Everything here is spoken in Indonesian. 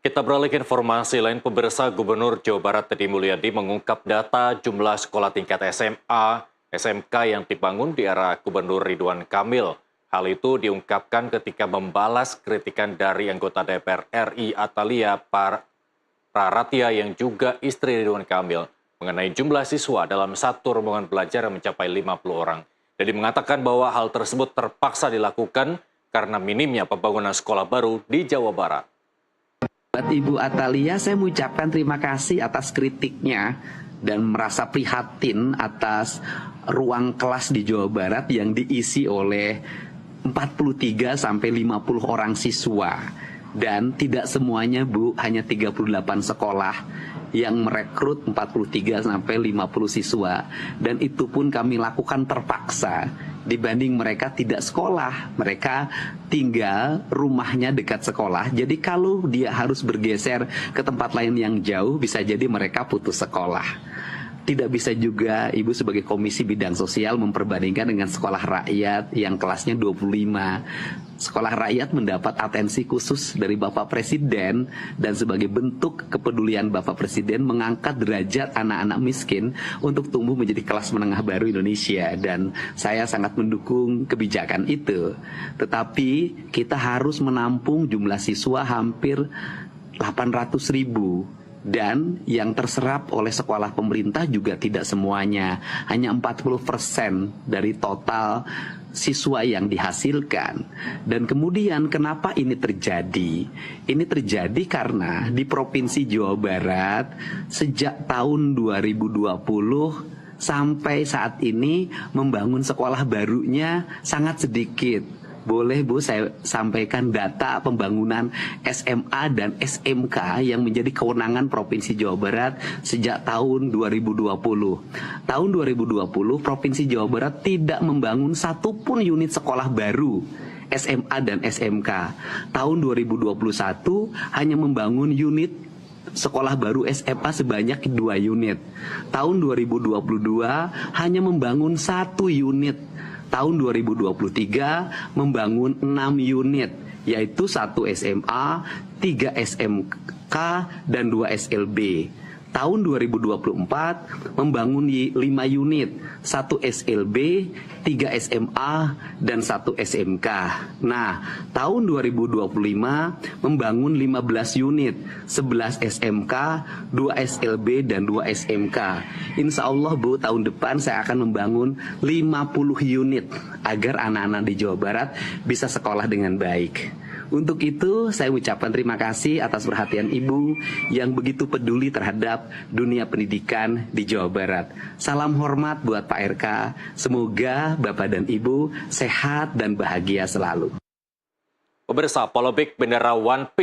Kita beralih ke informasi lain, pemirsa. Gubernur Jawa Barat Teddy Mulyadi mengungkap data jumlah sekolah tingkat SMA, SMK yang dibangun di era Gubernur Ridwan Kamil. Hal itu diungkapkan ketika membalas kritikan dari anggota DPR RI Atalia Praratya yang juga istri Ridwan Kamil mengenai jumlah siswa dalam satu rombongan belajar yang mencapai 50 orang. Jadi mengatakan bahwa hal tersebut terpaksa dilakukan karena minimnya pembangunan sekolah baru di Jawa Barat. Buat Ibu Atalia, saya mengucapkan terima kasih atas kritiknya dan merasa prihatin atas ruang kelas di Jawa Barat yang diisi oleh 43 sampai 50 orang siswa. Dan tidak semuanya, Bu, hanya 38 sekolah yang merekrut 43 sampai 50 siswa. Dan itu pun kami lakukan terpaksa. Dibanding mereka tidak sekolah, mereka tinggal rumahnya dekat sekolah. Jadi kalau dia harus bergeser ke tempat lain yang jauh, bisa jadi mereka putus sekolah. Tidak bisa juga Ibu sebagai Komisi Bidang Sosial memperbandingkan dengan sekolah rakyat yang kelasnya 25. Sekolah rakyat mendapat atensi khusus dari Bapak Presiden dan sebagai bentuk kepedulian Bapak Presiden mengangkat derajat anak-anak miskin untuk tumbuh menjadi kelas menengah baru Indonesia, dan saya sangat mendukung kebijakan itu. Tetapi kita harus menampung jumlah siswa hampir 800.000. Dan yang terserap oleh sekolah pemerintah juga tidak semuanya, hanya 40% dari total siswa yang dihasilkan. Dan kemudian kenapa ini terjadi? Ini terjadi karena di Provinsi Jawa Barat sejak tahun 2020 sampai saat ini membangun sekolah barunya sangat sedikit. Boleh Bu saya sampaikan data pembangunan SMA dan SMK yang menjadi kewenangan Provinsi Jawa Barat sejak tahun 2020. Tahun 2020 Provinsi Jawa Barat tidak membangun satupun unit sekolah baru SMA dan SMK. Tahun 2021 hanya membangun unit sekolah baru SMA sebanyak 2 unit. Tahun 2022 hanya membangun 1 unit. Tahun 2023 membangun 6 unit, yaitu 1 SMA, 3 SMK, dan 2 SLB. Tahun 2024 membangun 5 unit, 1 SLB, 3 SMA, dan 1 SMK. Nah, tahun 2025 membangun 15 unit, 11 SMK, 2 SLB, dan 2 SMK. Insya Allah Bu, tahun depan saya akan membangun 50 unit agar anak-anak di Jawa Barat bisa sekolah dengan baik. Untuk itu saya ucapkan terima kasih atas perhatian Ibu yang begitu peduli terhadap dunia pendidikan di Jawa Barat. Salam hormat buat Pak RK. Semoga Bapak dan Ibu sehat dan bahagia selalu. Pemirsa, polemik bendera One Piece